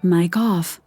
Mic off.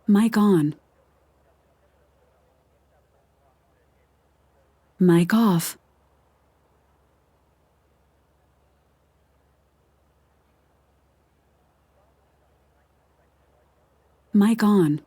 Mic on. Mic off. Mic on.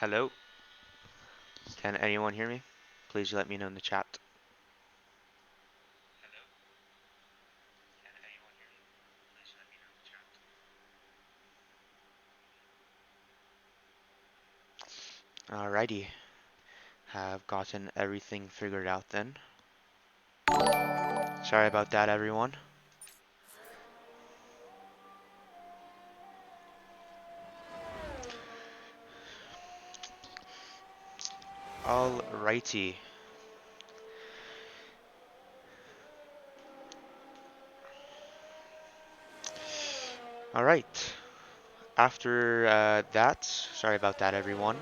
Hello? Can anyone hear me? Please let me know in the chat. Alrighty. Have gotten everything figured out then. Sorry about that, everyone. Alrighty. Alright. After that, sorry about that, everyone.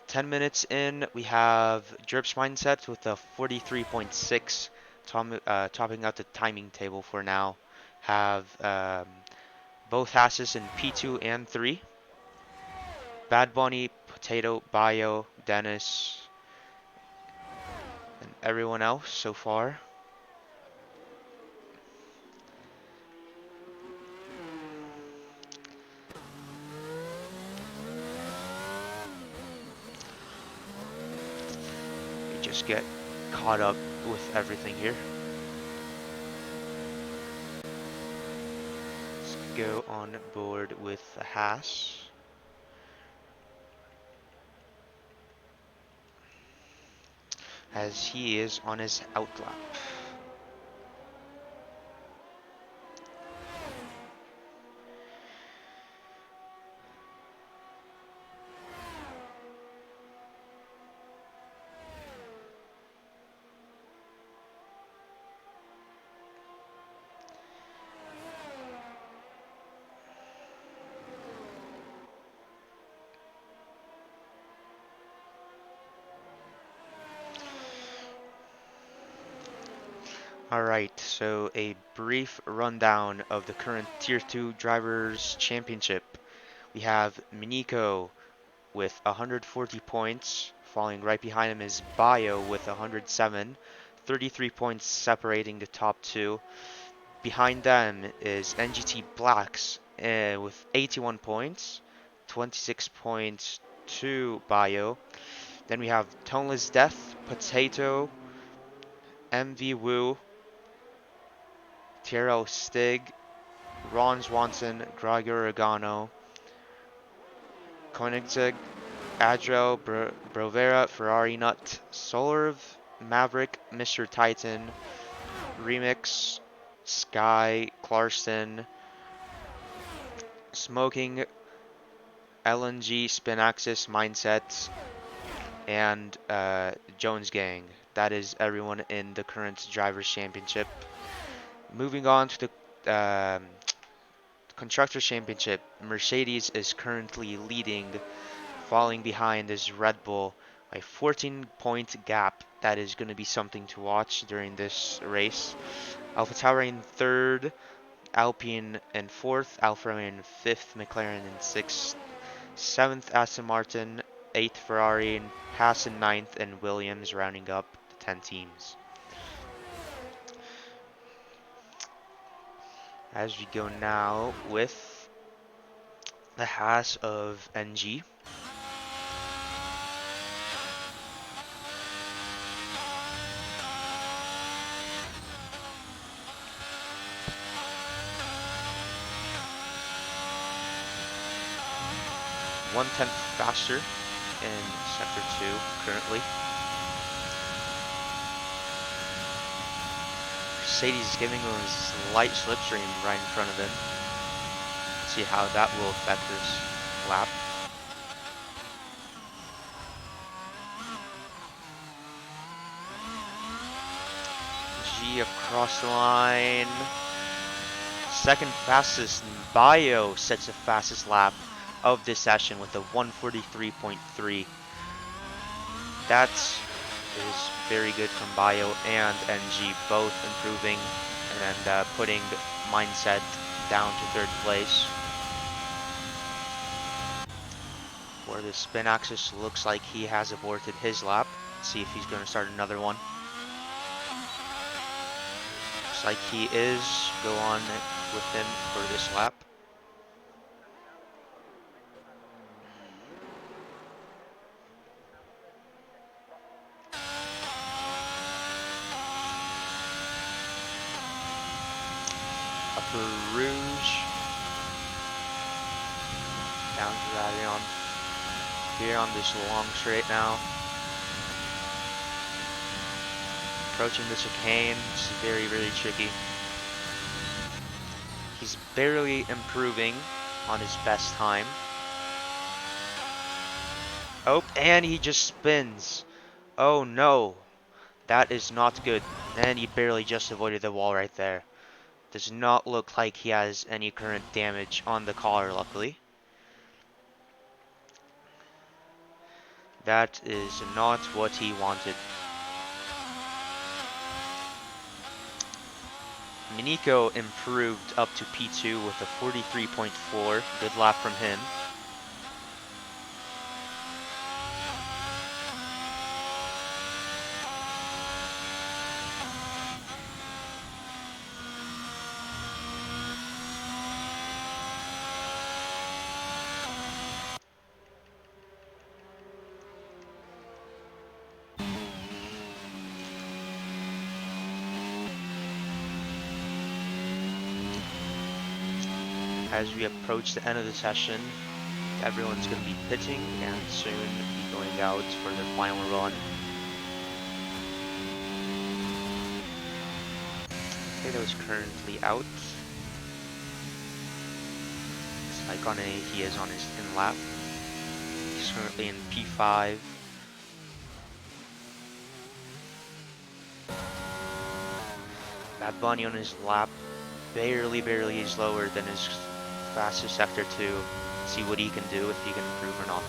10 minutes in, we have Jerp's Mindset with a 43.6, topping out the timing table for now. Have both Hasses in P2 and 3. Bad Bunny, Potato, Bio, Dennis, and everyone else so far. We just get caught up with everything here. Let's go on board with the Haas. As he is on his outlap. Alright, so a brief rundown of the current Tier 2 Drivers' Championship. We have Miniko with 140 points. Falling right behind him is Bio with 107. 33 points separating the top two. Behind them is NGT Blacks with 81 points. 26 points to Bio. Then we have Toneless Death, Potato, MV Woo, Tiro Stig, Ron Swanson, Gregor Regano, Koenigsegg, Adriel, Brovera, Ferrari Nut, Solarv, Maverick, Mr. Titan, Remix, Sky, Clarkson, Smoking, LNG, Spin Axis, Mindset, and Jones Gang. That is everyone in the current Drivers' Championship. Moving on to the Constructors' Championship, Mercedes is currently leading. Falling behind is Red Bull by 14-point gap. That is going to be something to watch during this race. AlphaTauri in third, Alpine in fourth, Alfa Romeo in fifth, McLaren in sixth, seventh Aston Martin, eighth Ferrari, Haas in ninth, and Williams rounding up the 10 teams. As we go now with the Haas of NG. One-tenth faster in Sector 2 currently. Mercedes is giving him a slight slipstream right in front of him. Let's see how that will affect this lap. G across the line. Second fastest, Bio sets the fastest lap of this session with a 143.3. That is very good from Bio and NG, both improving and putting Mindset down to third place. For the Spin Axis, looks like he has aborted his lap. Let's see if he's going to start another one. Looks like he is. Go on with him for this lap. Upper Rouge. Down to Radion. Here on this long straight now. Approaching the chicane. It's very, very tricky. He's barely improving on his best time. Oh, and he just spins. Oh no. That is not good. And he barely just avoided the wall right there. Does not look like he has any current damage on the car, luckily. That is not what he wanted. Miniko improved up to P2 with a 43.4. Good lap from him. As we approach the end of the session, everyone's going to be pitching and soon be going out for their final run. Kato's currently out. He is on his 10th lap. He's currently in P5. Bad Bunny on his lap barely is lower than his fastest sector 2. See what he can do, if he can improve or not.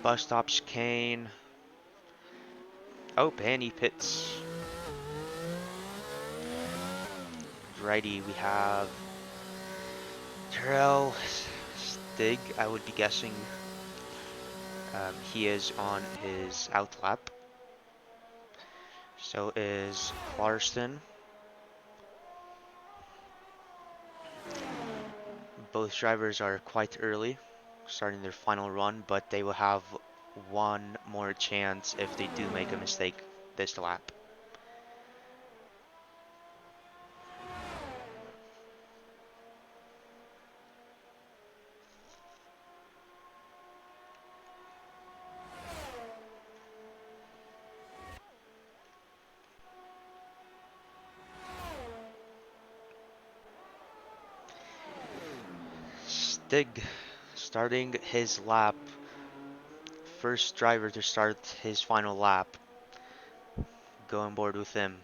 Bus stop chicane. Oh, and he pits. Righty, we have Terrell Stig, I would be guessing. He is on his out lap. So is Clarkston. Both drivers are quite early, starting their final run, but they will have one more chance if they do make a mistake this lap. Stig starting his lap. First driver to start his final lap. Go on board with him.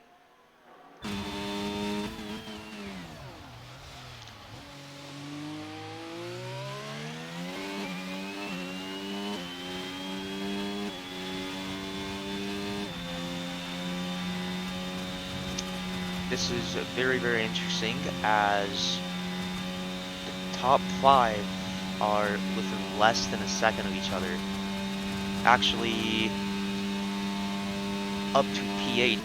This is very, very interesting as the top 5 are within less than a second of each other. Actually, up to P8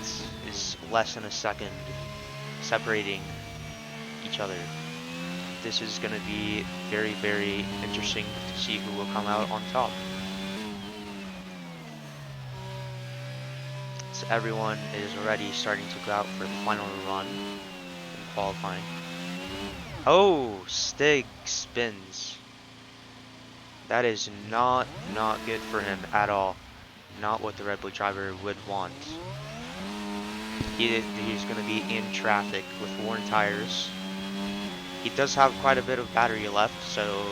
is less than a second separating each other. This is going to be very, very interesting to see who will come out on top. So everyone is already starting to go out for the final run in qualifying. Oh, Stig spins. That is not good for him at all. Not what the Red Bull driver would want. He's going to be in traffic with worn tires. He does have quite a bit of battery left, so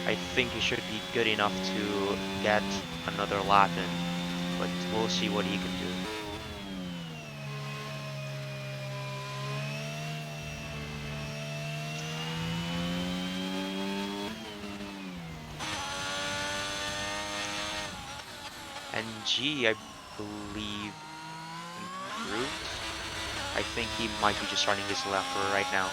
I think he should be good enough to get another lap in. But we'll see what he can do. NG, I believe, improved. I think he might be just starting his lap for right now.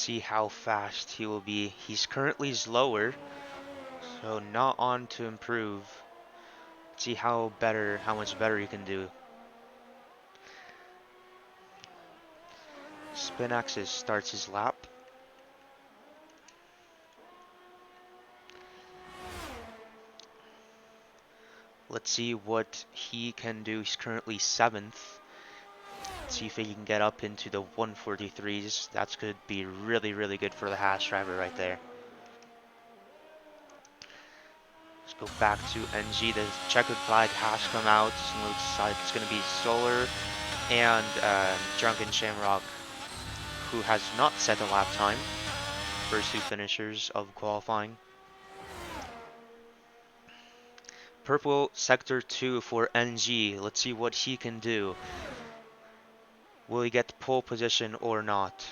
see how fast he will be. He's currently slower, so not on to improve. Let's see how much better he can do. Spin axis starts his lap. Let's see what he can do. He's currently 7th. Let's see if he can get up into the 143s. That could be really, really good for the Haas driver right there. Let's go back to NG. The checkered flag has come out. It looks like it's going to be Solar and Drunken Shamrock, who has not set a lap time. First two finishers of qualifying. Purple sector 2 for NG. Let's see what he can do. Will he get pole position or not?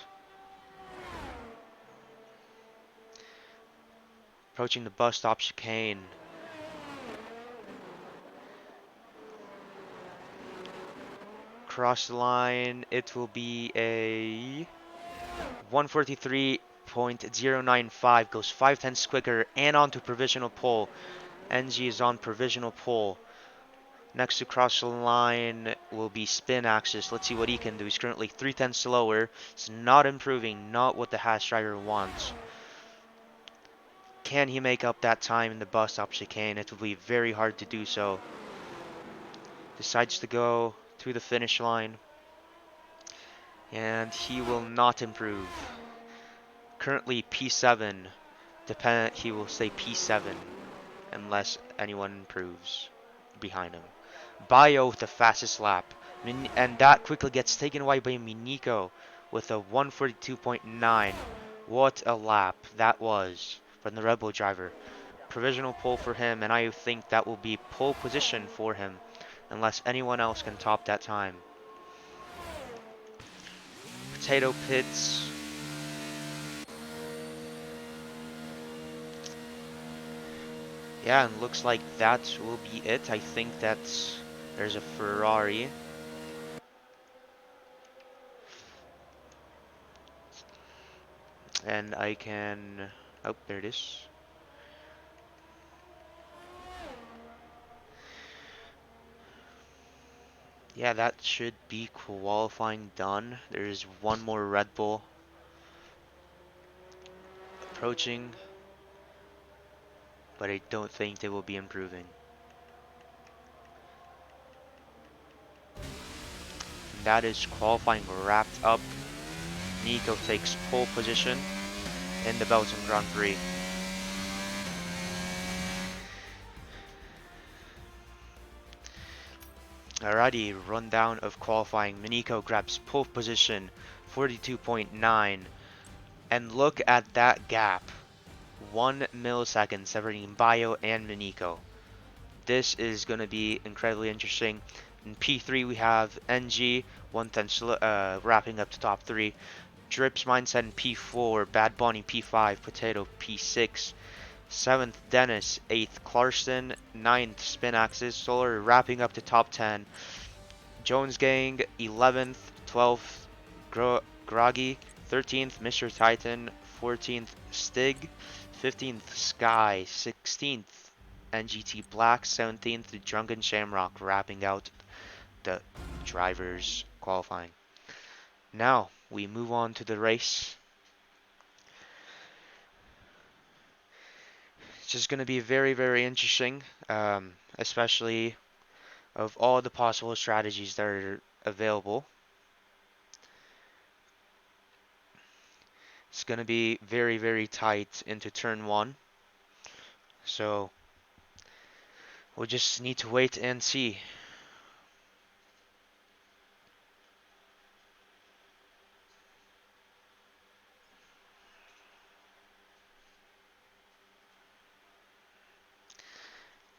Approaching the bus stop chicane. Cross the line. It will be a 143.095. Goes 5/10 quicker and onto provisional pole. NG is on provisional pole. Next to cross the line will be spin axis. Let's see what he can do. He's currently 3/10 slower. It's not improving, not what the Haas driver wants. Can he make up that time in the bus stop chicane? It will be very hard to do so. Decides to go to the finish line. And he will not improve. Currently P7. He will stay P7 unless anyone improves behind him. Bio with the fastest lap. And that quickly gets taken away by Miniko with a 142.9. What a lap that was from the Red Bull driver. Provisional pole for him, and I think that will be pole position for him unless anyone else can top that time. Potato pits. Yeah, and looks like that will be it. I think there's a Ferrari. And I can... Oh, there it is. Yeah, that should be qualifying done. There's one more Red Bull approaching, but I don't think they will be improving. And that is qualifying wrapped up. Nico takes pole position in the Belgian Grand Prix. Alrighty, rundown of qualifying. Miniko grabs pole position, 42.9. And look at that gap. 1 millisecond separating Bio and Miniko. This is going to be incredibly interesting. In P3 we have NG, 1/10 wrapping up to top 3. Drips Mindset in P4, Bad Bunny P5, Potato P6. 7th Dennis, 8th Clarkson, 9th Spin Axis, Solar wrapping up to top 10. Jones Gang 11th, 12th Groggy, 13th Mr. Titan, 14th Stig, 15th Sky, 16th NGT Black, 17th Drunken Shamrock, wrapping out the drivers qualifying. Now we move on to the race. It's just going to be very, very interesting, especially of all the possible strategies that are available. It's going to be very, very tight into turn 1. So we'll just need to wait and see.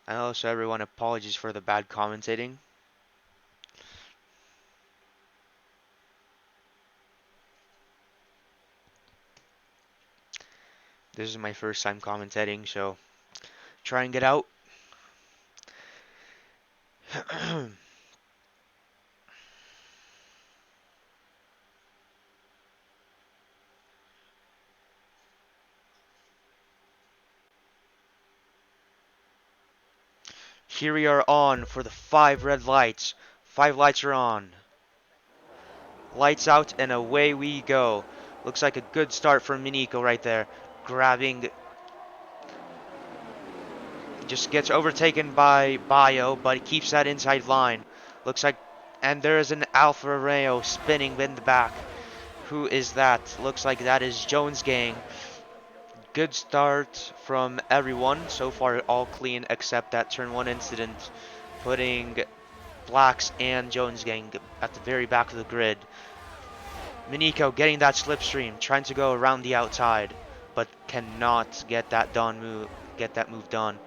And also everyone, apologies for the bad commentating. This is my first time commentating, so try and get out. Here we are on for the 5 red lights. 5 lights are on. Lights out and away we go. Looks like a good start from Miniko right there. Grabbing. Just gets overtaken by Bio, but keeps that inside line. Looks like. And there is an Alfa Romeo spinning in the back. Who is that? Looks like that is Jones Gang. Good start from everyone. So far all clean except that turn 1 incident. Putting Blacks and Jones Gang at the very back of the grid. Miniko getting that slipstream, trying to go around the outside, but cannot get that move done.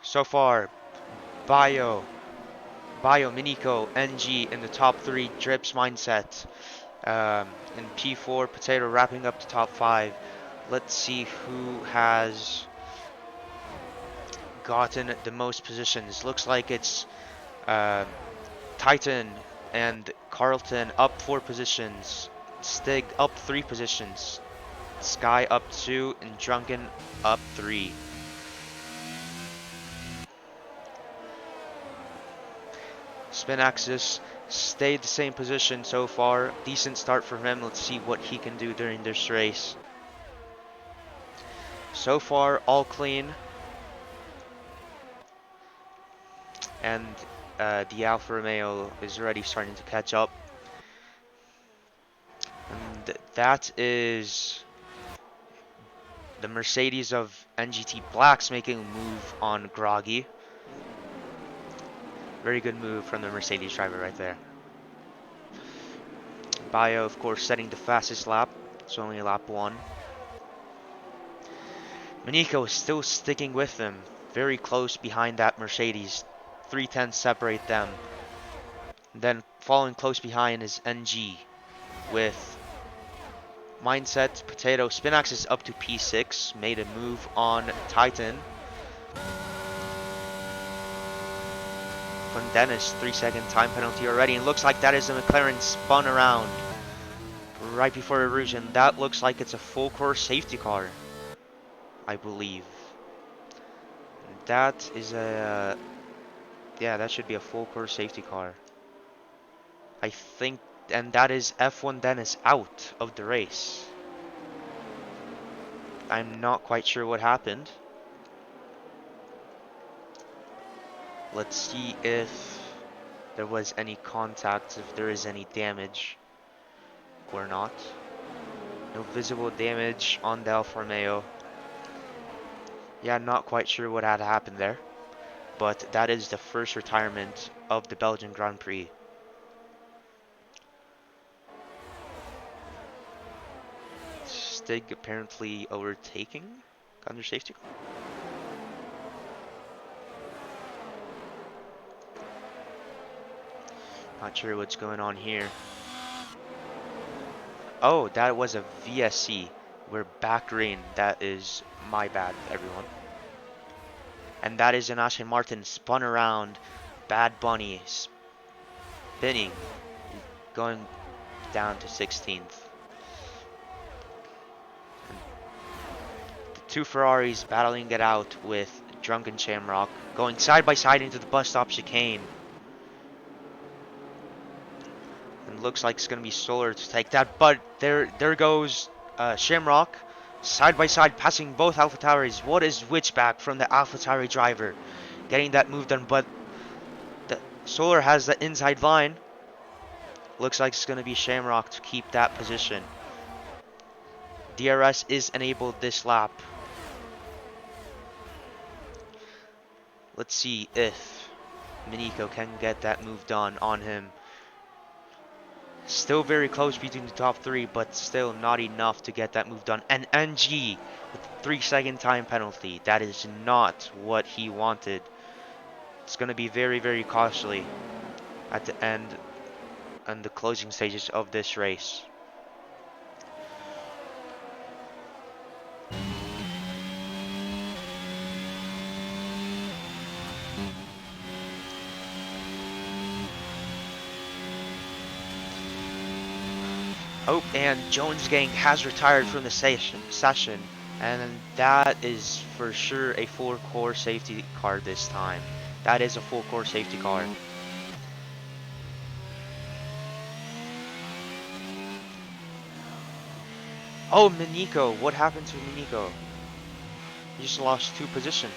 So far, Bio, Miniko, NG in the top 3, Drips Mindset. In P4, Potato wrapping up the top 5. Let's see who has gotten the most positions. Looks like it's Titan and Carlton up 4 positions. Stig up 3 positions. Sky up 2 and Drunken up 3. Spin Axis stayed the same position so far. Decent start for him. Let's see what he can do during this race. So far, all clean. And the Alfa Romeo is already starting to catch up. And that is the Mercedes of NGT Blacks making a move on Groggy. Very good move from the Mercedes driver right there. Bio, of course, setting the fastest lap. It's only lap 1. Miniko is still sticking with them. Very close behind that Mercedes. 3 tenths separate them. Then following close behind is NG with Mindset, Potato, Spin Axis up to P6. Made a move on Titan. From Dennis, 3-second time penalty already. And looks like that is a McLaren spun around right before Erosion. That looks like it's a full course safety car, I believe. That is a... yeah, that should be a full course safety car, I think. And that is F1 Dennis out of the race. I'm not quite sure what happened. Let's see if there was any contact, if there is any damage or not. No visible damage on the Alfa Romeo. Yeah, not quite sure what had happened there. But that is the first retirement of the Belgian Grand Prix. Stig apparently overtaking under safety car. Not sure what's going on here. Oh, that was a VSC. We're back green. That is my bad, everyone. And that is an Aston Martin spun around. Bad Bunny spinning, going down to 16th. And the 2 Ferraris battling it out with Drunken Shamrock, going side by side into the bus stop chicane. And looks like it's going to be Solar to take that, but there goes Shamrock, side by side, passing both AlphaTauris. What is Witchback from the AlphaTauri driver, getting that move done, but the Solar has the inside line. Looks like it's going to be Shamrock to keep that position. DRS is enabled this lap. Let's see if Miniko can get that move done on him. Still very close between the top 3, but still not enough to get that move done. And NG with a 3-second time penalty. That is not what he wanted. It's going to be very, very costly at the end and the closing stages of this race. Oh, and Jones Gang has retired from the session, and that is for sure a full core safety car this time. That is a full core safety car. Oh, Miniko, what happened to Miniko? He just lost 2 positions.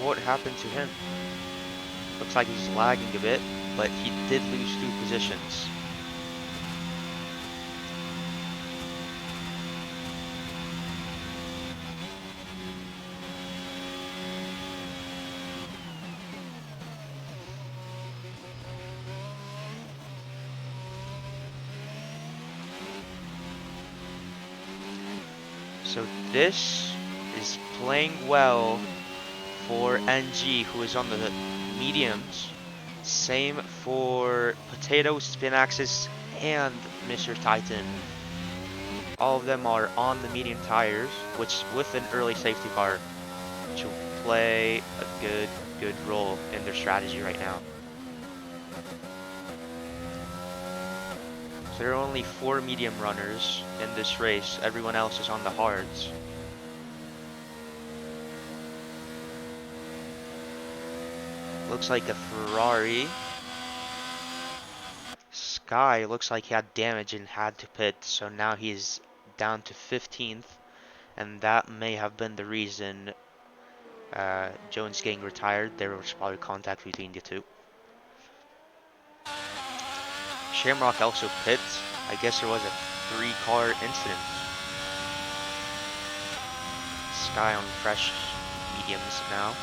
What happened to him? Looks like he's lagging a bit, but he did lose 2 positions. So this is playing well for NG, who is on the mediums. Same for Potato, Spinaxis, and Mr. Titan. All of them are on the medium tires, which with an early safety car, which will play a good role in their strategy right now. So there are only 4 medium runners in this race. Everyone else is on the hards. Looks like a Ferrari. Sky looks like he had damage and had to pit, so now he's down to 15th, and that may have been the reason Jones getting retired. There was probably contact between the two. Shamrock also pit. I guess there was a 3-car incident. Sky on fresh mediums now.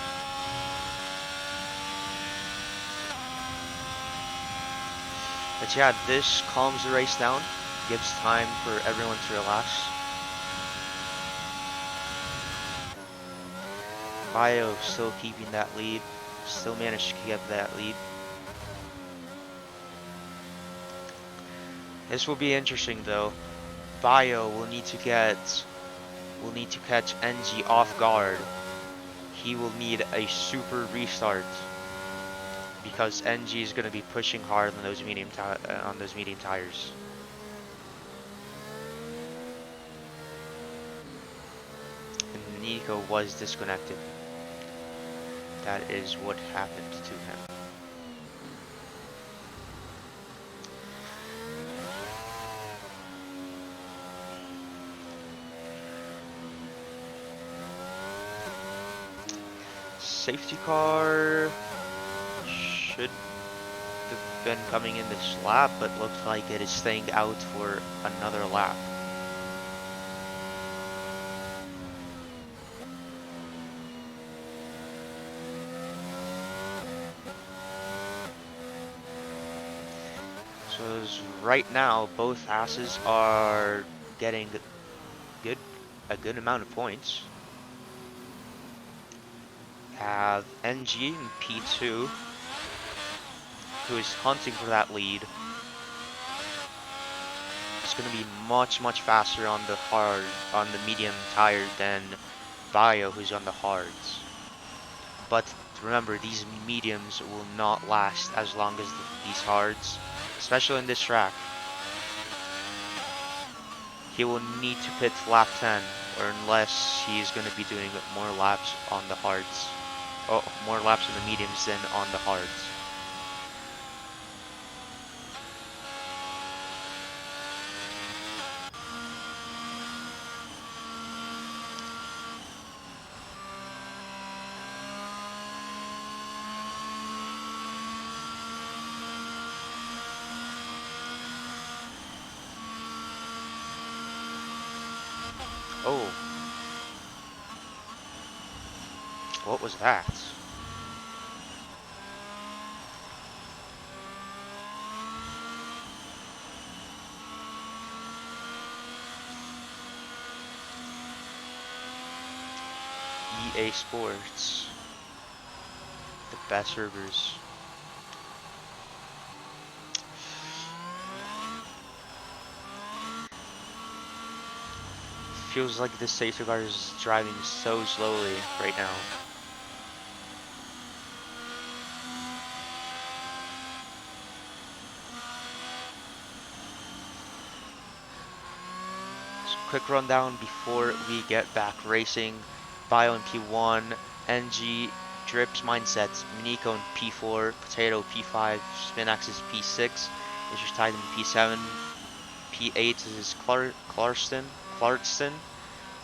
But yeah, this calms the race down, gives time for everyone to relax. Bio still keeping that lead, still managed to keep that lead. This will be interesting though. Bio will need to catch NG off guard. He will need a super restart because NG is going to be pushing hard on those medium tires. And Nico was disconnected. That is what happened to him. Safety car should have been coming in this lap, but looks like it is staying out for another lap. So right now, both asses are getting a good amount of points. Have NG in P2, who is hunting for that lead. It's going to be much faster on the medium tire than Bio, who's on the hards. But remember, these mediums will not last as long as these hards, especially in this track. He will need to pit lap 10, or unless he's going to be doing more laps on the hards. Oh, more laps on the mediums than on the hards. Oh. What was that? EA Sports. The best servers. Feels like this safety car is driving so slowly right now. quick rundown before we get back racing. Bio in P1, NG, Drips Mindset, Miniko in P4, Potato P5, Spinax is P6, Mr. Titan P7, P8 is Clarkston,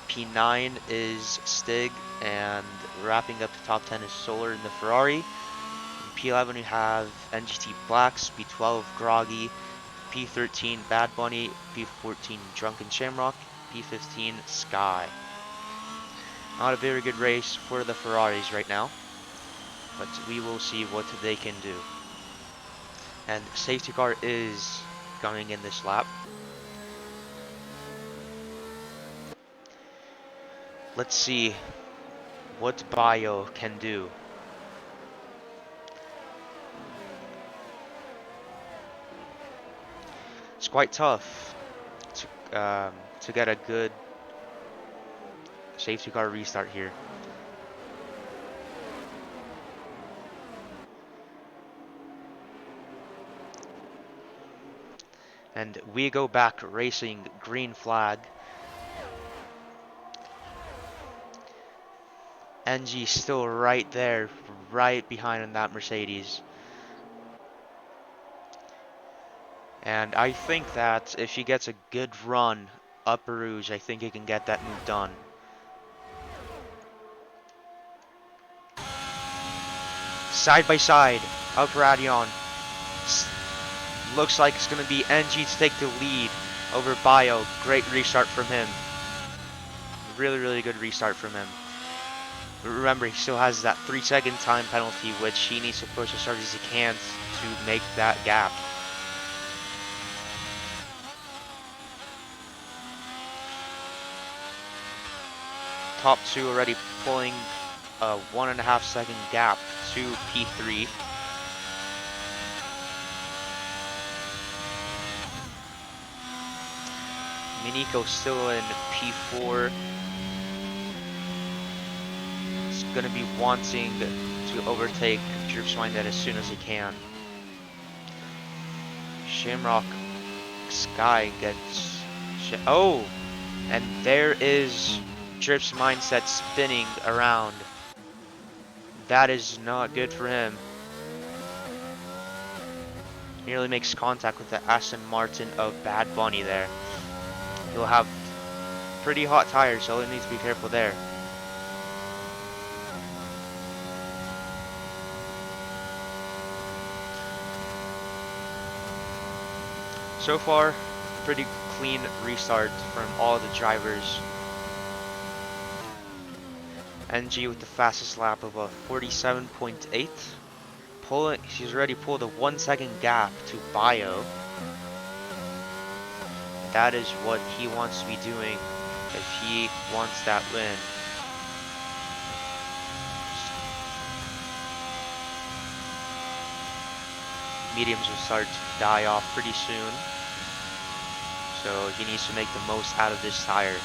P9 is Stig, and wrapping up the top 10 is Solar in the Ferrari. In P11 we have NGT Blacks, P12 Groggy, P13 Bad Bunny, P14 Drunken Shamrock, P15 Sky. Not a very good race for the Ferraris right now, but we will see what they can do. And safety car is coming in this lap. Let's see what Bio can do. It's quite tough to get a good safety car restart here. And we go back racing, green flag. NG still right there, right behind on that Mercedes. And I think that if he gets a good run up Rouge, I think he can get that move done. Side by side, up Radion. Looks like it's going to be NG to take the lead over Bio. Great restart from him. Really, really good restart from him. Remember, he still has that 3-second time penalty, which he needs to push as hard as he can to make that gap. Top two already pulling a 1.5-second gap to P3. Miniko still in P4. He's going to be wanting to overtake Droop's Minded as soon as he can. Shamrock Sky gets... Oh! And there is Drip's Mindset spinning around. That is not good for him. Nearly makes contact with the Aston Martin of Bad Bunny there. He'll have pretty hot tires, so he needs to be careful there. So far, pretty clean restart from all the drivers. NG with the fastest lap of a 47.8. She's already pulled a 1-second gap to Bio. That is what he wants to be doing if he wants that win. Mediums will start to die off pretty soon, so he needs to make the most out of this tire.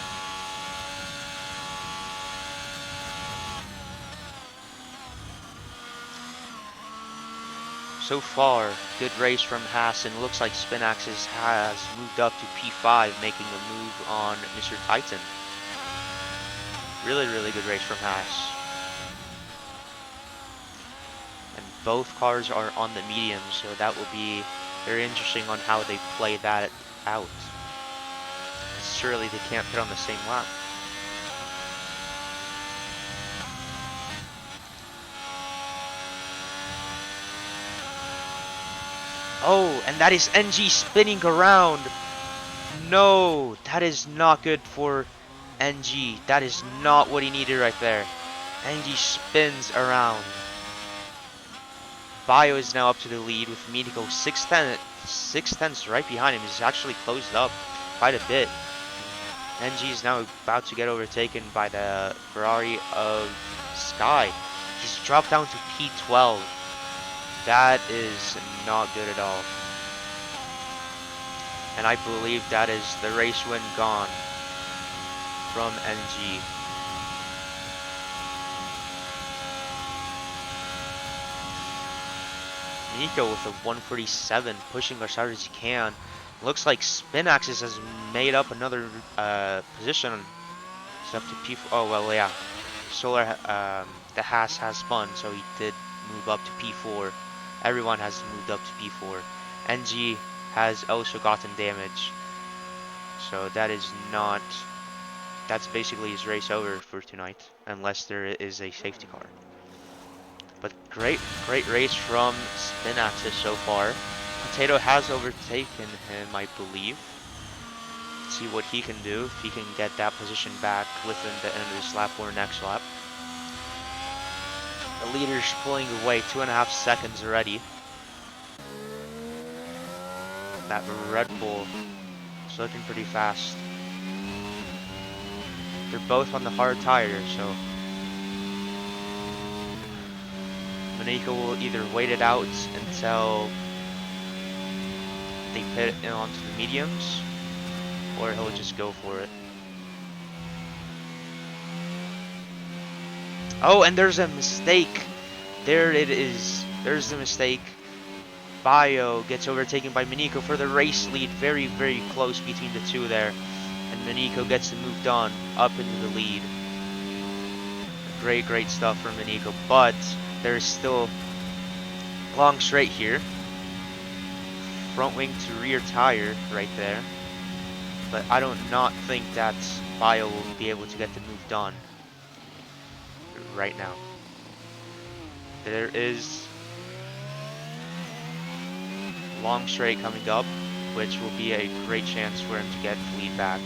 So far, good race from Haas, and looks like Spinaxis has moved up to P5, making a move on Mr. Titan. Really, really good race from Haas. And both cars are on the medium, so that will be very interesting on how they play that out. Surely they can't pit on the same lap. Oh, and that is NG spinning around. No, that is not good for NG. That is not what he needed right there. NG spins around. Bio is now up to the lead with Miniko 6 tenths right behind him. He's actually closed up quite a bit. NG is now about to get overtaken by the Ferrari of Sky. He's dropped down to P12. That is not good at all. And I believe that is the race win gone from NG. Nico with a 147, pushing as hard as he can. Looks like Spinaxis has made up another position. It's up to P4. Oh, well, yeah. Solar, the Haas has spun, so he did move up to P4. Everyone has moved up to P4. NG has also gotten damage. So that is not. That's basically his race over for tonight, unless there is a safety car. But great race from Spinaxis so far. Potato has overtaken him, I believe. See what he can do, if he can get that position back within the end of this lap or next lap. The leader's pulling away 2.5 seconds already. That Red Bull is looking pretty fast. They're both on the hard tire, so Monaco will either wait it out until they pit in onto the mediums, or he'll just go for it. Oh, and there's a mistake. There it is. There's the mistake. Bio gets overtaken by Monaco for the race lead. Very, very close between the two there. And Monaco gets moved on up into the lead. Great stuff from Monaco. But there's still long straight here. Front wing to rear tire right there. But I do not think that Bio will be able to get the move done right now. There is long straight coming up, which will be a great chance for him to get the lead back.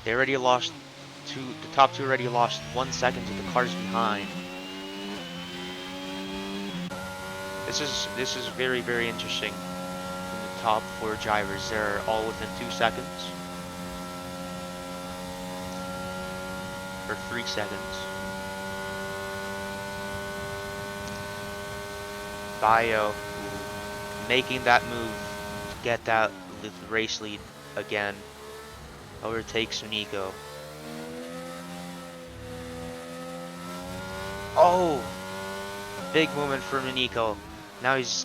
They already lost the top two already lost 1 second to the cars behind. This is very, very interesting. From the top 4 drivers, they're all within 2 seconds. Or 3 seconds. Bio making that move to get that race lead again. Overtakes Nico. Oh! Big moment for Nico. Now he's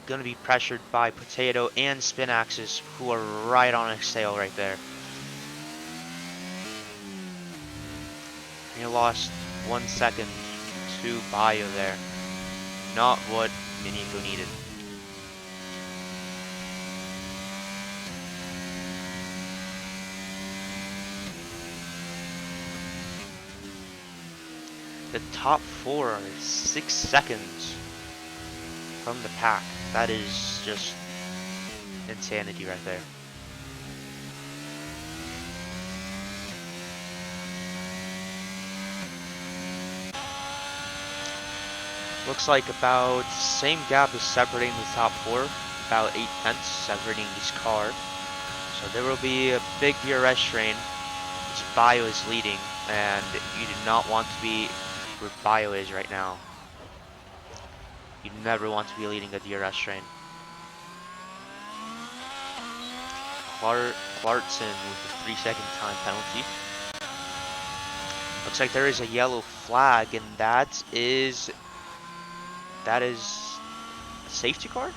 gonna be pressured by Potato and Spinaxis, who are right on his tail right there. He lost 1 second to Bio there. Not what Nico needed. The top 4 are 6 seconds from the pack. That is just insanity right there. Looks like about the same gap is separating the top 4, about 8 tenths separating each car. So there will be a big DRS train, which Bio is leading, and you do not want to be where Bio is right now. You never want to be leading a DRS train. Clarkson with a 3-second time penalty. Looks like there is a yellow flag, and that is a safety car?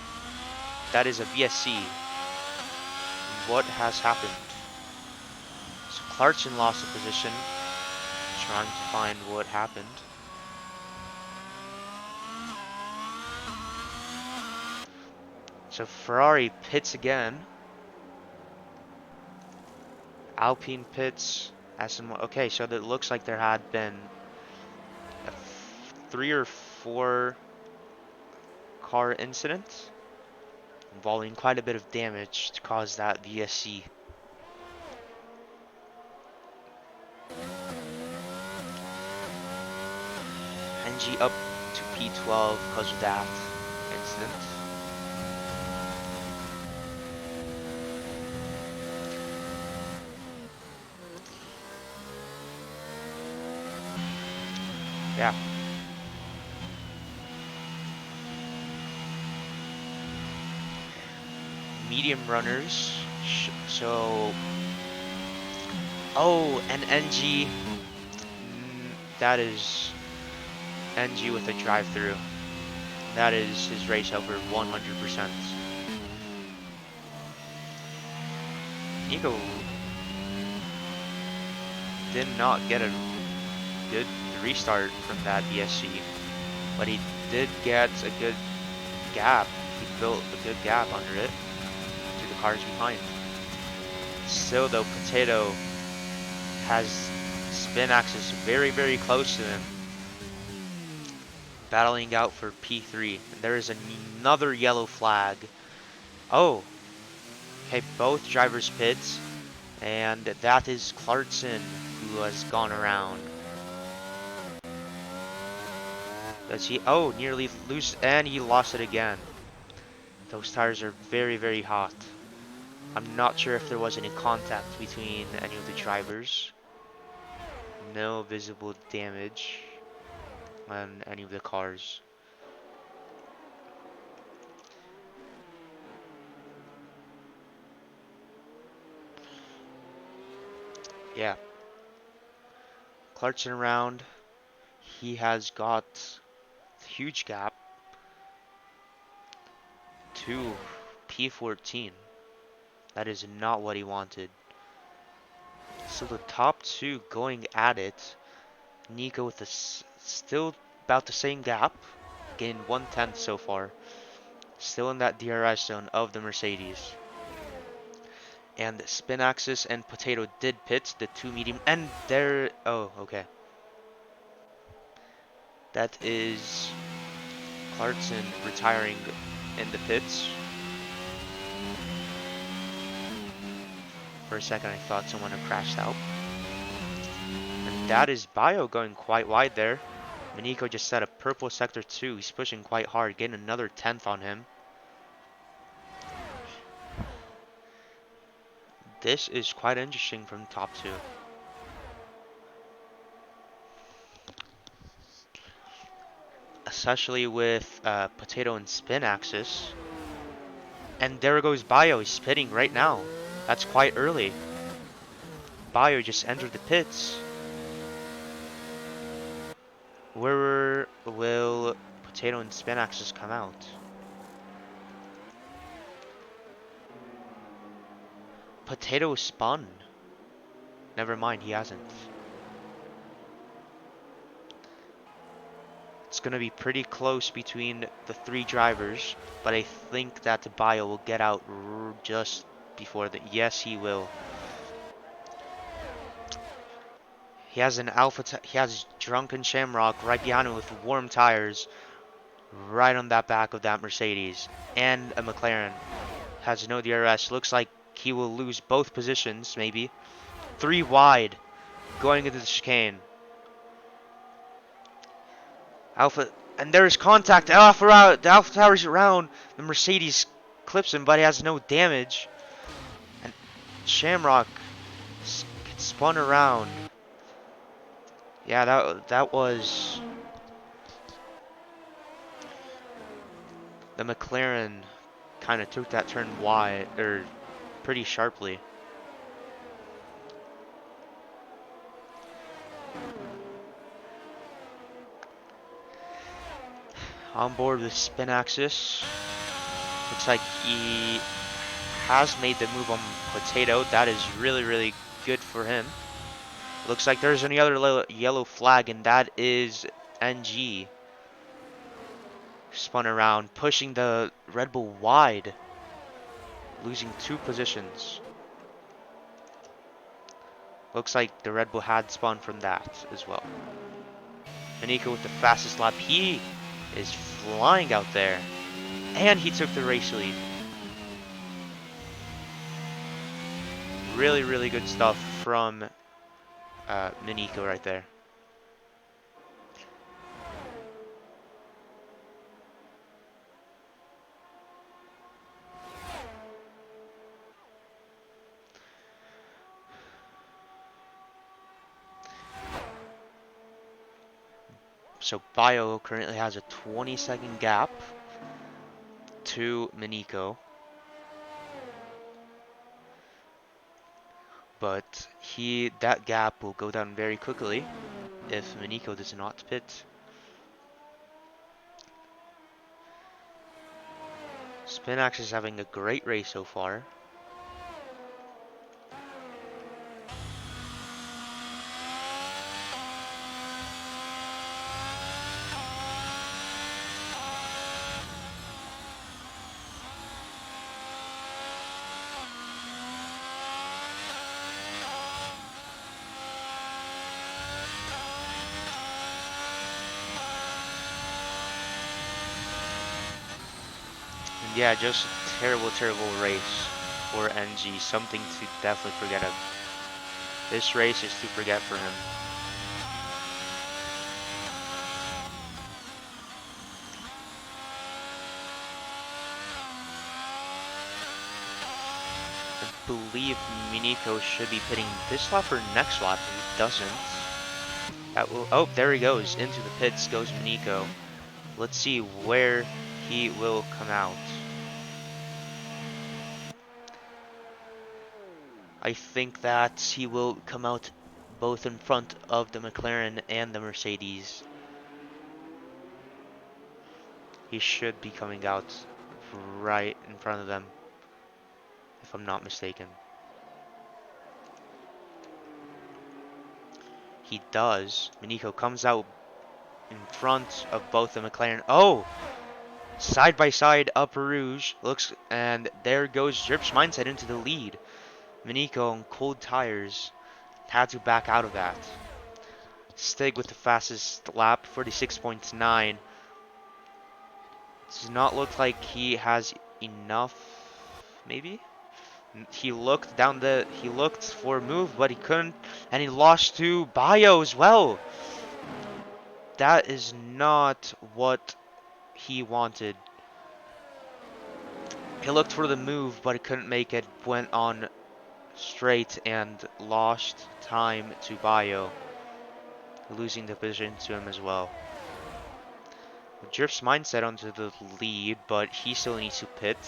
That is a BSC. What has happened? So Clarkson lost a position. Trying to find what happened. So Ferrari pits again. Alpine pits. Okay, so it looks like there had been a 3 or 4 car incident involving quite a bit of damage to cause that VSC. NG up to P12 because of that incident. Yeah. Medium runners. So. Oh, and NG. That is NG with a drive-through. That is his race over 100%. Nico did not get a good restart from that BSC, but he did get a good gap. He built a good gap under it to the cars behind. Still though, Potato has Spin Axis very, very close to him, battling out for P3. And there is another yellow flag. Oh, okay, both drivers pit, and that is Clarkson who has gone around. Does he? Oh, nearly lose, and he lost it again. Those tires are very, very hot. I'm not sure if there was any contact between any of the drivers. No visible damage on any of the cars. Yeah, Clarkson around. He has got a huge gap to P14. That is not what he wanted. So the top two going at it. Nico with still about the same gap, gained 1/10 so far. Still in that DRS zone of the Mercedes. And Spin Axis and Potato did pit, the two medium, and there, oh, okay. That is Clarkson retiring in the pits. For a second I thought someone had crashed out. And that is Bio going quite wide there. Miniko just set a purple sector 2. He's pushing quite hard, getting another 10th on him. This is quite interesting from the top two. Especially with Potato and Spin Axis. And there goes Bio. He's pitting right now. That's quite early. Bio just entered the pits. Where will Potato and Spin Axis come out? Potato spun. Never mind, he hasn't. It's going to be pretty close between the three drivers, but I think that the Bio will get out just before the... Yes, he will. He has an he has Drunken Shamrock right behind him with warm tires, right on that back of that Mercedes, and a McLaren. Has no DRS. Looks like he will lose both positions, maybe. 3 wide, going into the chicane. Alpha, and there's contact. The Alpha Tower's around. The Mercedes clips him, but he has no damage. And Shamrock gets spun around. Yeah, that was the McLaren. Kind of took that turn wide, or pretty sharply. On board with Spin Axis. Looks like he has made the move on Potato. That is really, really good for him. Looks like there's any other yellow flag, and that is NG. Spun around, pushing the Red Bull wide. Losing 2 positions. Looks like the Red Bull had spun from that as well. Miniko with the fastest lap. He is flying out there. And he took the race lead. Really, really good stuff from Miniko right there. So Bio currently has a 20-second gap to Miniko. But that gap will go down very quickly if Miniko does not pit. Spinax is having a great race so far. Yeah, just a terrible, terrible race for NG. Something to definitely forget of. This race is to forget for him. I believe Miniko should be pitting this lap or next lap. If he doesn't, that will. Oh, there he goes. Into the pits goes Miniko. Let's see where he will come out. I think that he will come out both in front of the McLaren and the Mercedes. He should be coming out right in front of them, if I'm not mistaken. He does. Miniko comes out in front of both the McLaren. Oh! Side by side up Rouge. Looks, and there goes Jerp's Mindset into the lead. Miniko on cold tires had to back out of that. Stig with the fastest lap, 46.9. Does not look like he has enough, maybe? He looked down the, he looked for a move, but he couldn't, and he lost to Bio as well. That is not what he wanted. He looked for the move, but he couldn't make it, went on straight and lost time to Bio, losing the position to him as well. Drift's Mindset onto the lead, but he still needs to pit.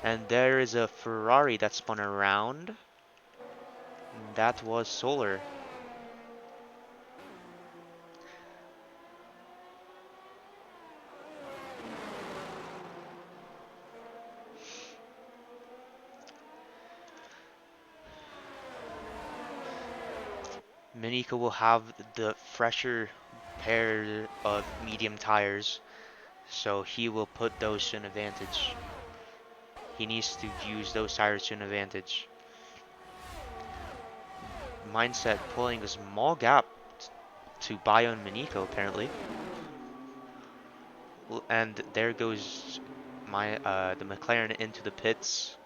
And there is a Ferrari that spun around. That was Solar. Miniko will have the fresher pair of medium tires, so he will put those to an advantage. He needs to use those tires to an advantage. Mindset pulling a small gap to Bio and Miniko apparently. And there goes the McLaren into the pits.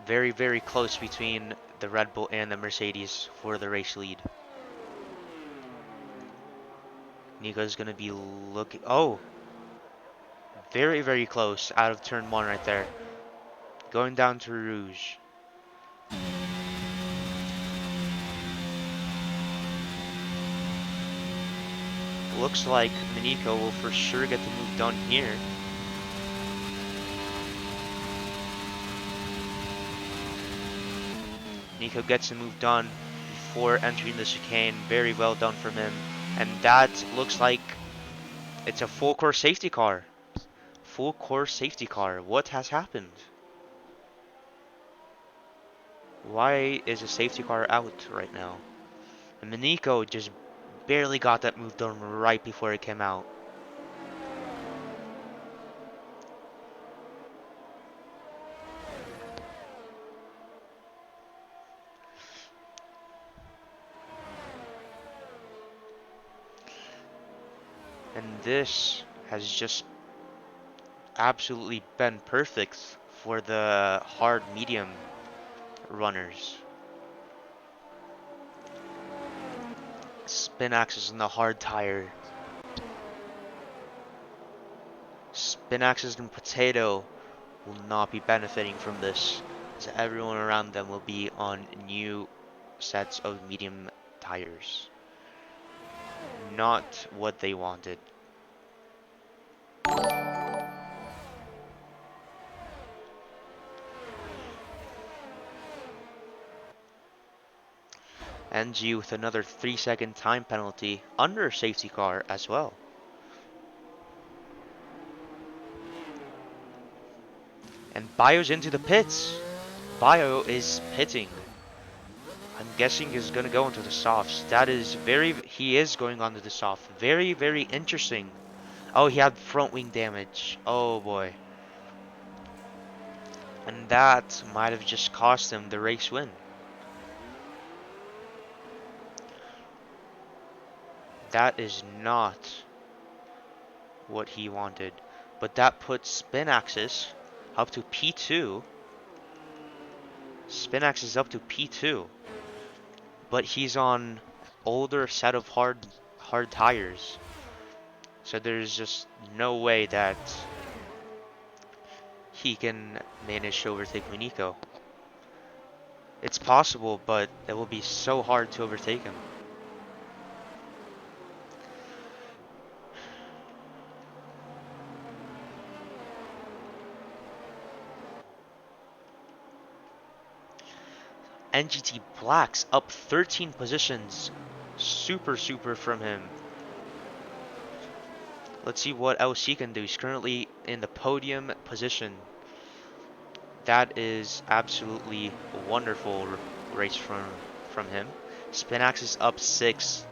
Very, very close between the Red Bull and the Mercedes for the race lead. Nico's gonna be looking. Oh, very, very close out of turn one right there. Going down to Rouge. Looks like Miniko will for sure get the move done here. Nico gets the move done before entering the chicane. Very well done from him. And that looks like it's a full course safety car. Full course safety car. What has happened? Why is a safety car out right now? And Miniko just barely got that move done right before it came out. And this has just absolutely been perfect for the hard medium runners. Spin axis on the hard tire. Spin axis and potato will not be benefiting from this, as everyone around them will be on new sets of medium tires. Not what they wanted. NG with another 3-second time penalty under a safety car as well. And Bio's into the pits. Bio is pitting. I'm guessing he's gonna go into the softs. That is very, he is going onto the soft. Very, very interesting. Oh, he had front wing damage. Oh boy. And that might have just cost him the race win. That is not what he wanted. but that puts Spin Axis up to P2. Spin Axis up to P2, but he's on older set of hard tires. So there's just no way that he can manage to overtake Miniko. It's possible, but it will be so hard to overtake him. NGT Black's up 13 positions. Super from him. Let's see what else he can do. He's currently in the podium position. That is absolutely a wonderful race from him. Spinax is up 6.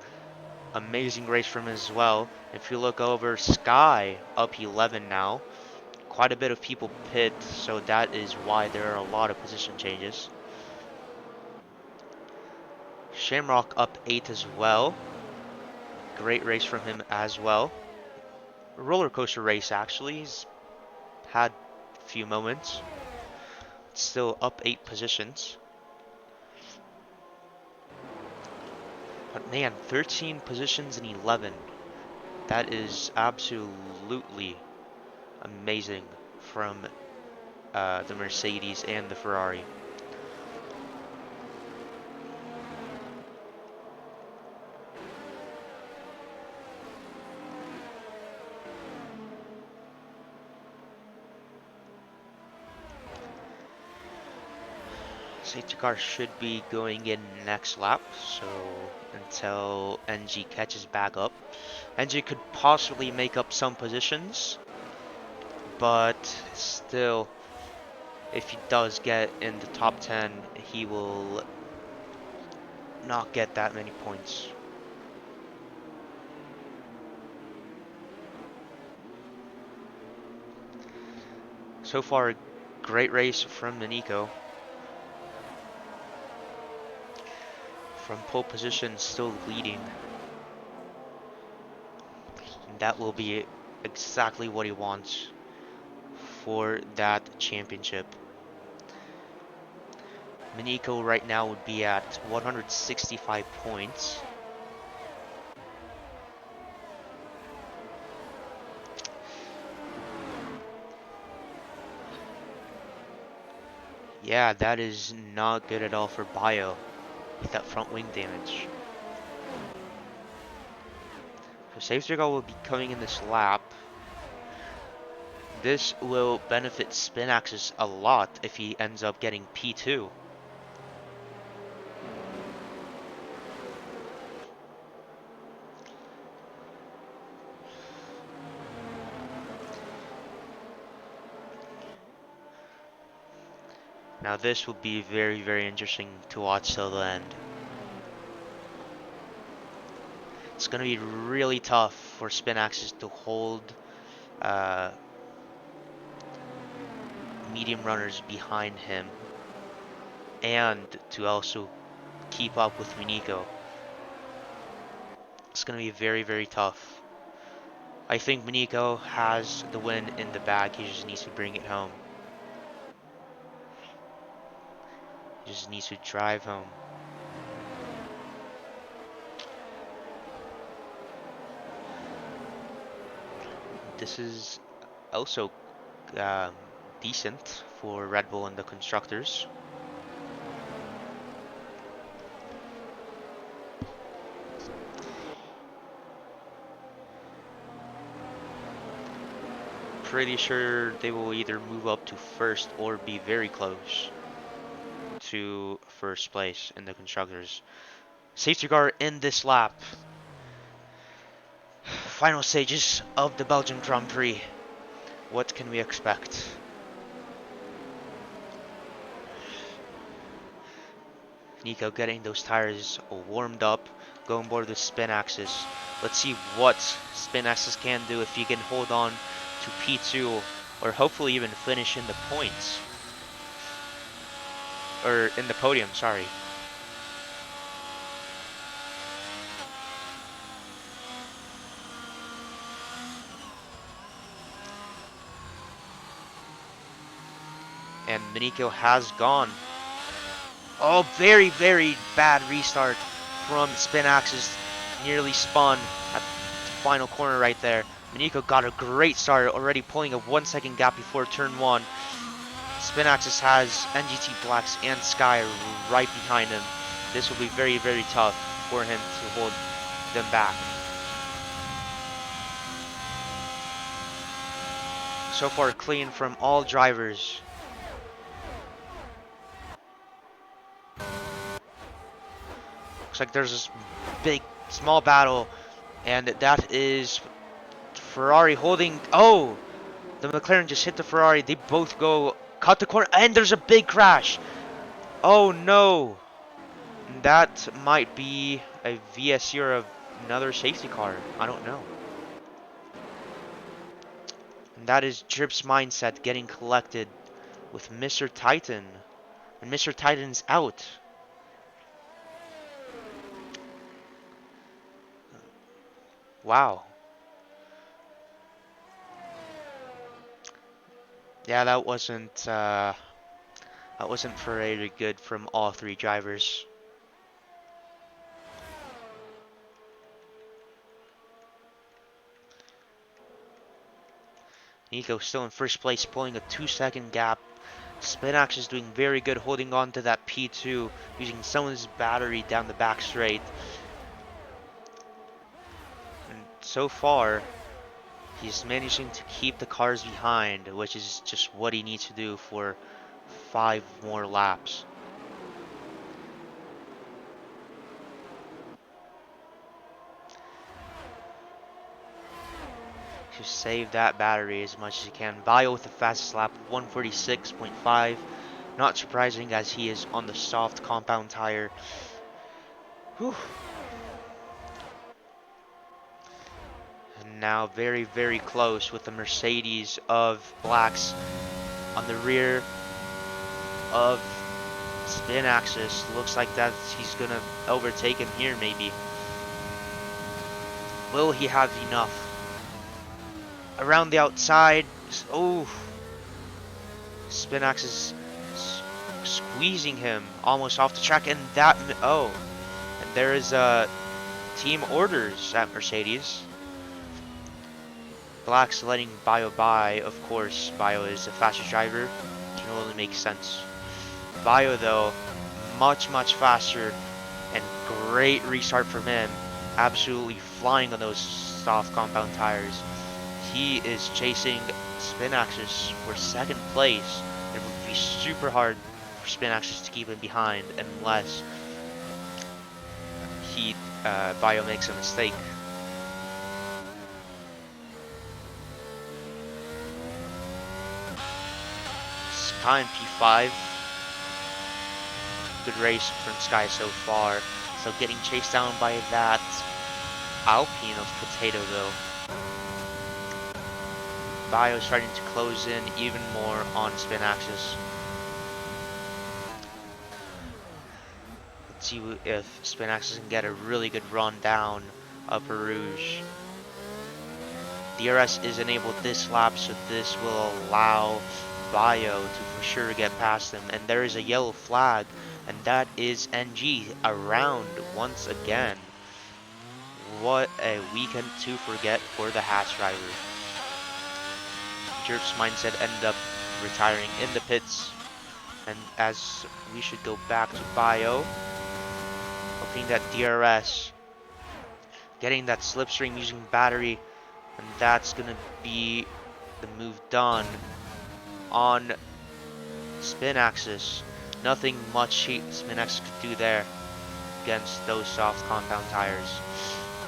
Amazing race from him as well. If you look over, Sky up 11 now. Quite a bit of people pit, so that is why there are a lot of position changes. Shamrock up 8 as well. Great race from him as well. Roller coaster race, actually. He's had a few moments. Still up 8 positions. But man, 13 positions in 11. That is absolutely amazing from the Mercedes and the Ferrari. Safety car should be going in next lap, so until NG catches back up. NG could possibly make up some positions, but still, if he does get in the top 10, he will not get that many points. So far, great race from Miniko. From pole position, still leading. And that will be exactly what he wants for that championship. Miniko right now would be at 165 points. Yeah, that is not good at all for Bio with that front wing damage. So safety car will be coming in this lap. This will benefit Spin Axis a lot if he ends up getting P2. Now this will be very interesting to watch till the end. It's going to be really tough for Spin Axis to hold medium runners behind him and to also keep up with Miniko. It's going to be very tough. I think Miniko has the win in the bag. He just needs to bring it home. He just needs to drive home. This is also decent for Red Bull and the constructors. Pretty sure they will either move up to first or be very close to first place in the constructors. Safety car in this lap. Final stages of the Belgian Grand Prix. What can we expect? Nico getting those tires warmed up, going board with Spin Axis. Let's see what Spin Axis can do if he can hold on to P2 or hopefully even finish in the points. Or in the podium, sorry. And Miniko has gone. Oh, very, very bad restart from Spin Axis. Nearly spun at the final corner right there. Miniko got a great start, already pulling a 1 second gap before turn 1. Spin Axis has NGT Blacks and Sky right behind him. This will be very, very tough for him to hold them back. So far, clean from all drivers. Looks like there's this big, small battle, and that is Ferrari holding. Oh, the McLaren just hit the Ferrari. They both go cut the corner, and there's a big crash. Oh no, that might be a VSC or another safety car. I don't know. And that is Drip's mindset getting collected with Mr. Titan, and Mr. Titan's out. Wow. Yeah, that wasn't very good from all three drivers. Nico still in first place, pulling a 2 second gap. Spinax is doing very good, holding on to that P2, using some of his battery down the back straight. And so far, he's managing to keep the cars behind, which is just what he needs to do for 5 more laps. To save that battery as much as he can. Bio with the fastest lap, 146.5. Not surprising as he is on the soft compound tire. Whew. And now very, very close with the Mercedes of Blacks on the rear of Spin Axis. Looks like that he's gonna overtake him here maybe. Will he have enough? Around the outside. Oh, Spinax is squeezing him almost off the track, and that and there is team orders at Mercedes. Black's letting Bio by. Of course, Bio is the fastest driver. Can only make sense. Bio though, much faster, and great restart from him. Absolutely flying on those soft compound tires. He is chasing Spin Axis for second place. It would be super hard for Spin Axis to keep him behind unless Bio makes a mistake. Sky in P5. Good race from Sky so far. So getting chased down by that Alpine of Potato though. Bio starting to close in even more on Spin Axis. Let's see if Spin Axis can get a really good run down Upper Rouge. DRS is enabled this lap, so this will allow Bio to for sure get past him. And there is a yellow flag, and that is NG around once again. What a weekend to forget for the Hatch driver. Jerp's mindset ended up retiring in the pits, and as we should go back to Bio, opening that DRS, getting that slipstream using battery, and that's gonna be the move done on Spin Axis. Nothing much Spin Axis could do there against those soft compound tires,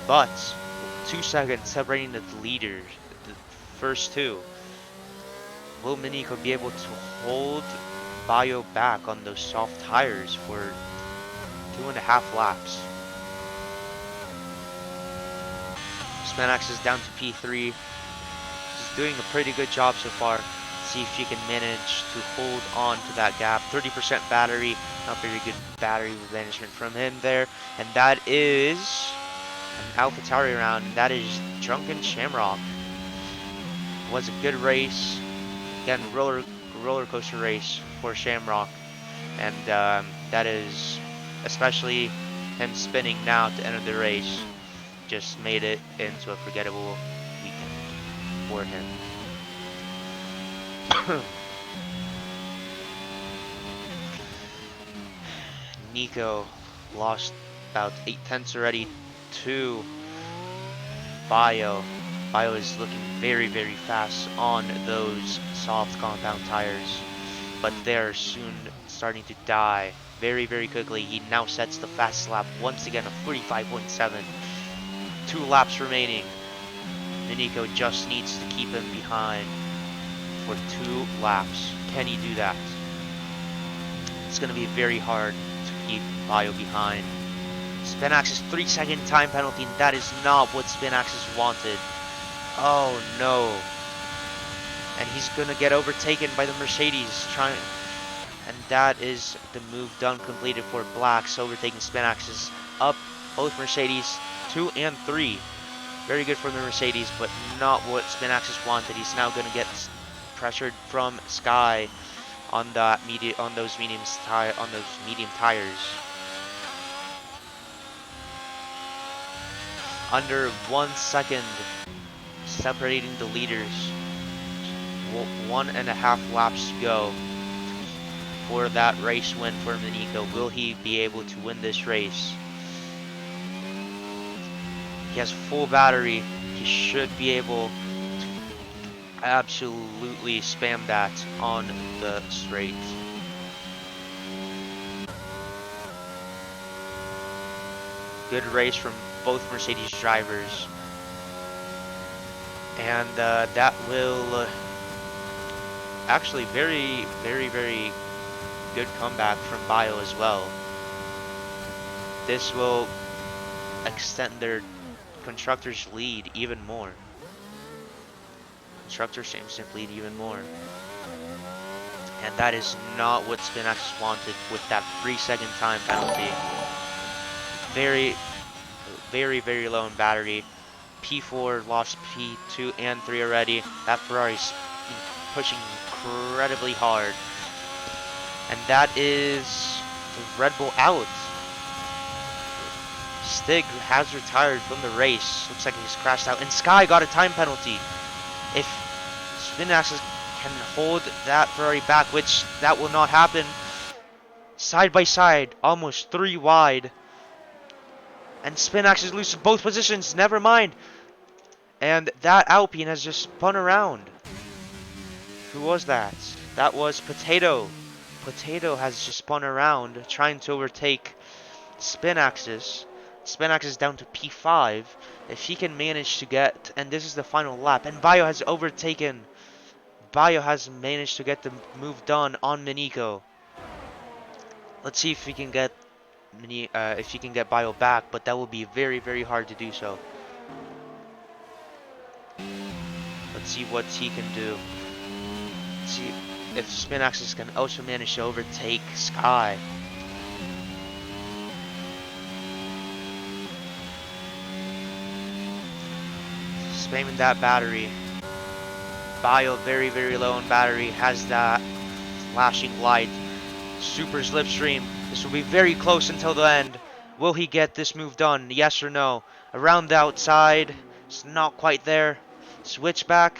but 2 seconds separating the leaders, the first two. Will Miniko be able to hold Bio back on those soft tires for 2.5 laps? Spinax is down to P3. She's doing a pretty good job so far. Let's see if she can manage to hold on to that gap. 30% battery, not very good battery management from him there. And that is an AlphaTauri round. And that is Drunken Shamrock. It was a good race. Again, roller coaster race for Shamrock, and that is especially him spinning now at the end of the race just made it into a forgettable weekend for him. Nico lost about 8 tenths already to Bio. Bio is looking very fast on those soft compound tires, but they're soon starting to die very quickly. He now sets the fastest lap once again of 45.7. 2 laps remaining. Nico just needs to keep him behind for 2 laps. Can he do that? It's going to be very hard to keep Bio behind. Spinax's 3-second time penalty, and that is not what Spinax's wanted. Oh no. And he's going to get overtaken by the Mercedes. And that is the move done, completed for Blacks, overtaking Spinax's up both Mercedes 2 and 3. Very good from the Mercedes, but not what Spinax's wanted. He's now going to get pressured from Sky on those medium tires. Under 1 second separating the leaders. 1.5 laps to go for that race win for Nico. Will he be able to win this race? He has full battery. He should be able to absolutely spam that on the straight. Good race from both Mercedes drivers. And that will actually very good comeback from Bio as well. This will extend their constructors lead even more. Constructors championship lead even more. And that is not what Spinax wanted with that 3-second time penalty. Very low in battery. P4 lost P2 and 3 already. That Ferrari's pushing incredibly hard. And that is the Red Bull out. Stig has retired from the race. Looks like he's crashed out. And Sky got a time penalty. If Spinax can hold that Ferrari back, which that will not happen. Side by side, almost 3 wide. And Spinax is losing both positions. Never mind. And that Alpine has just spun around. Who was that? That was Potato. Potato has just spun around, trying to overtake Spinax's. Spinax is down to P5. If he can manage to get, and this is the final lap, and Bio has overtaken. Bio has managed to get the move done on Nico. Let's see if we can get Bio back, but that will be very hard to do so. Let's see what he can do. Let's see if Spinaxis can also manage to overtake Sky. Spamming that battery. Bio very low on battery, has that flashing light. Super slipstream. This will be very close until the end. Will he get this move done? Yes or no? Around the outside. It's not quite there. Switch back.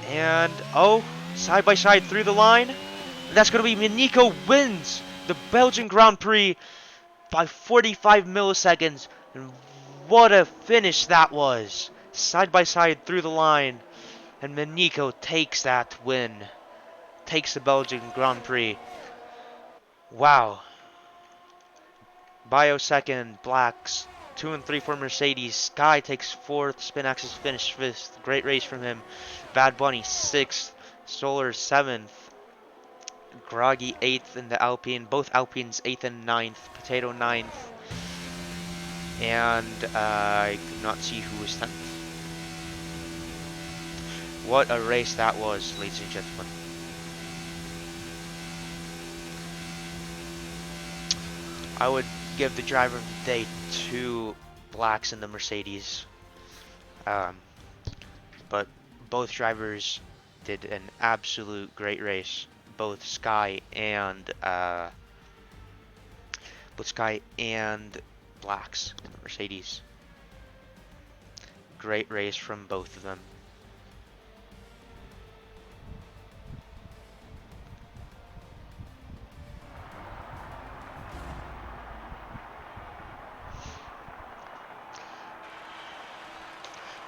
And oh, side by side through the line. And that's going to be Nico wins the Belgian Grand Prix by 45 milliseconds. And what a finish that was. Side by side through the line. And Nico takes that win. Takes the Belgian Grand Prix. Wow. Bio second, Blacks 2 and 3 for Mercedes. Sky takes 4th. Spinax is finished 5th. Great race from him. Bad Bunny 6th. Solar 7th. Groggy 8th in the Alpine. Both Alpines 8th and 9th. Potato 9th. And I could not see who was 10th. What a race that was, ladies and gentlemen. I would give the driver of the day to Blacks in the Mercedes. But both drivers did an absolute great race. Both Sky and Blacks in the Mercedes. Great race from both of them.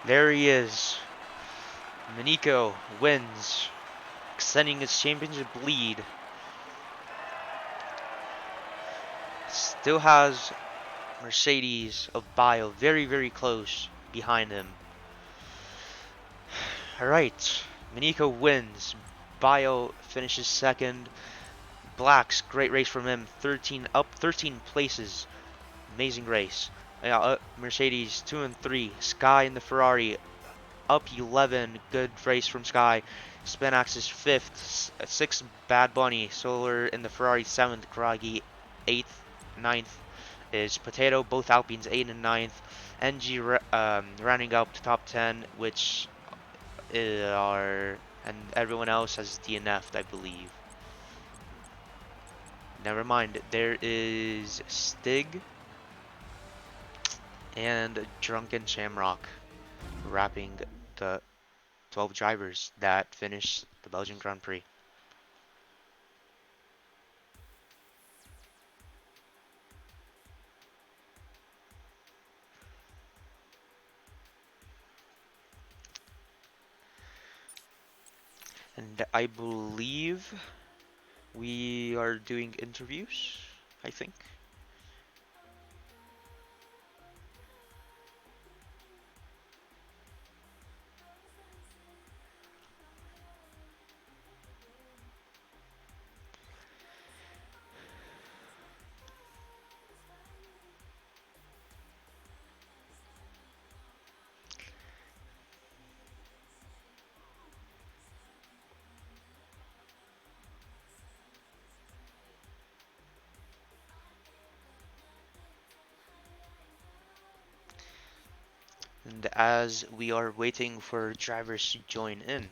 There he is. Minico wins, extending his championship lead. Still has Mercedes of Bio very, very close behind him. Alright, Minico wins. Bio finishes second. Blacks, great race from him. 13 places. Amazing race. Mercedes 2 and 3. Sky and the Ferrari up 11. Good race from Sky. Spinax is 5th. 6th, Bad Bunny. Solar in the Ferrari 7th. Karagi 8th. 9th is Potato. Both Alpines 8th and 9th. NG rounding up to top 10, which are. And everyone else has DNF'd, I believe. Never mind. There is Stig and Drunken Shamrock wrapping the 12 drivers that finished the Belgian Grand Prix. And I believe we are doing interviews, I think. And as we are waiting for drivers to join in,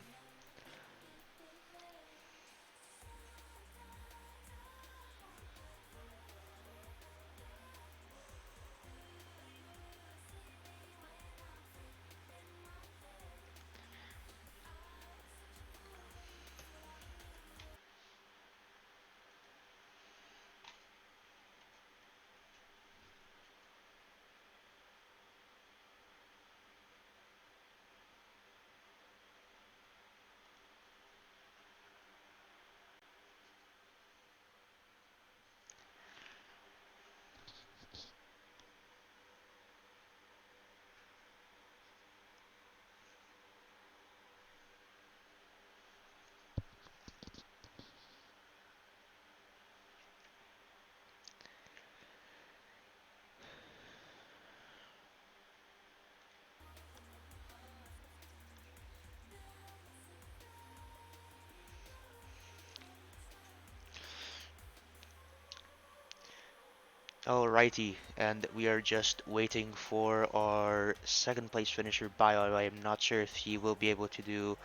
alrighty, and we are just waiting for our second place finisher, Bio. I am not sure if he will be able to do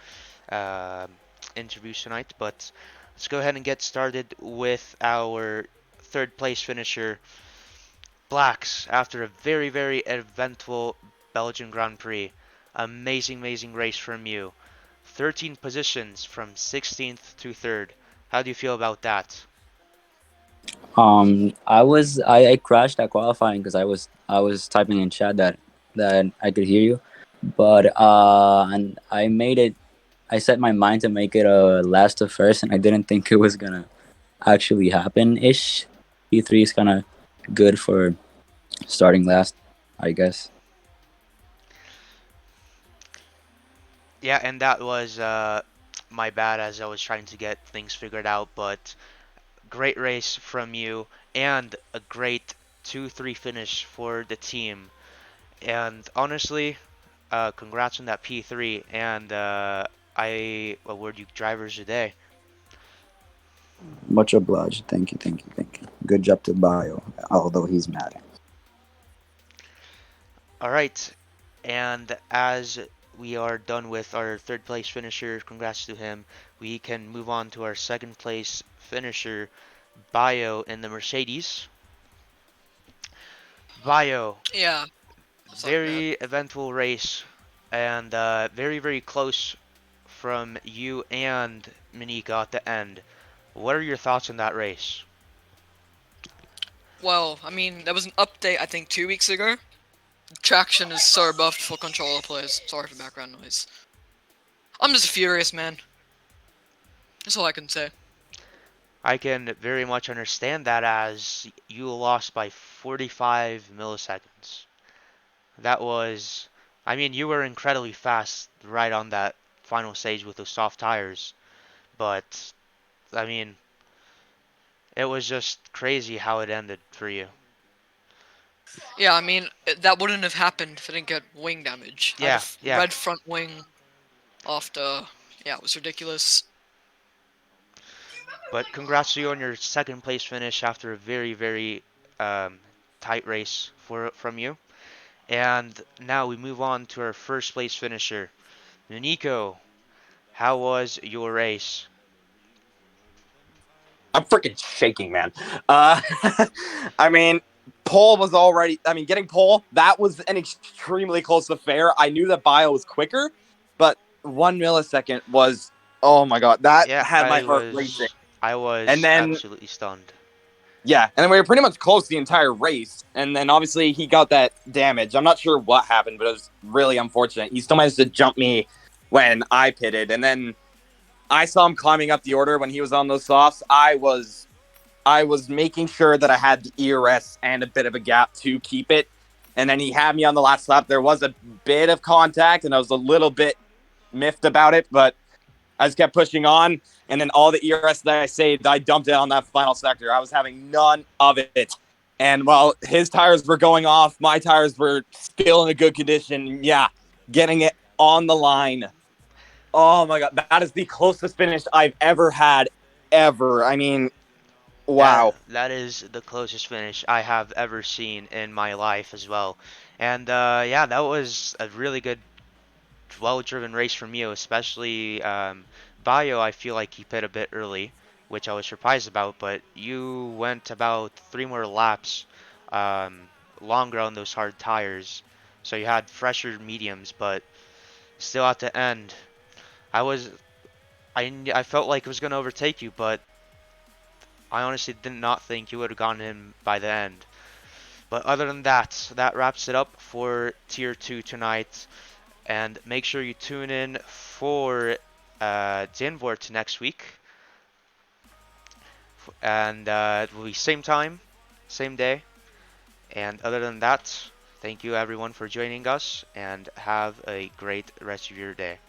um, interviews tonight, but let's go ahead and get started with our third place finisher, Blacks, after a very, very eventful Belgian Grand Prix. Amazing, amazing race from you. 13 positions from 16th to 3rd. How do you feel about that? I crashed at qualifying because I was typing in chat that I could hear you, but and I made it. I set my mind to make it a last to first, and I didn't think it was gonna actually happen. Ish, P3 is kind of good for starting last, I guess. Yeah, and that was my bad as I was trying to get things figured out, but great race from you and a great 2-3 finish for the team. And honestly, congrats on that P3 and I award you drivers today. Much obliged. Thank you, thank you, thank you. Good job to Bio, although he's mad. All right. And as we are done with our third place finisher. Congrats to him. We can move on to our second place finisher, Bio in the Mercedes. Bio, Yeah, that's not bad. very eventful race and very, very close from you and Minika at the end. What are your thoughts on that race? Well, I mean, there was an update I think 2 weeks ago. Traction is so buffed for controller players. Sorry for background noise. I'm just furious, man. That's all I can say. I can very much understand that as you lost by 45 milliseconds. That was, I mean, you were incredibly fast right on that final stage with those soft tires, but I mean, it was just crazy how it ended for you. Yeah, I mean, that wouldn't have happened if I didn't get wing damage. I had a Yeah, yeah. red front wing after. Yeah, it was ridiculous. But congrats to you on your second place finish after a very, very um, tight race from you. And now we move on to our first place finisher, Nico. How was your race? I'm freaking shaking, man. Uh, I mean, pole was already. I mean, getting pole, that was an extremely close affair. I knew that bio was quicker, but 1 millisecond was. Oh my god, that Yeah, had my heart racing. I And was then absolutely stunned. yeah, and then we were pretty much close the entire race. And then obviously he got that damage. I'm not sure what happened, but it was really unfortunate. He still managed to jump me when I pitted, and then I saw him climbing up the order when he was on those softs. I was making sure that I had the ERS and a bit of a gap to keep it. And then he had me on the last lap. There was a bit of contact, and I was a little bit miffed about it, but I just kept pushing on. And then all the ERS that I saved, I dumped it on that final sector. I was having none of it. And while his tires were going off, my tires were still in a good condition. Yeah, getting it on the line. Oh my God. That is the closest finish I've ever had, ever. I mean, That wow. that is the closest finish I have ever seen in my life as well. And yeah, that was a really good, well-driven race from you, especially Bayo. I feel like he pit a bit early, which I was surprised about, but you went about 3 more laps um, longer on those hard tires, so you had fresher mediums, but still at the end, I was I felt like it was gonna overtake you, but I honestly did not think you would have gotten him by the end. But other than that, that wraps it up for Tier 2 tonight. And make sure you tune in for Dinvort next week. And it will be same time, same day. And other than that, thank you everyone for joining us and have a great rest of your day.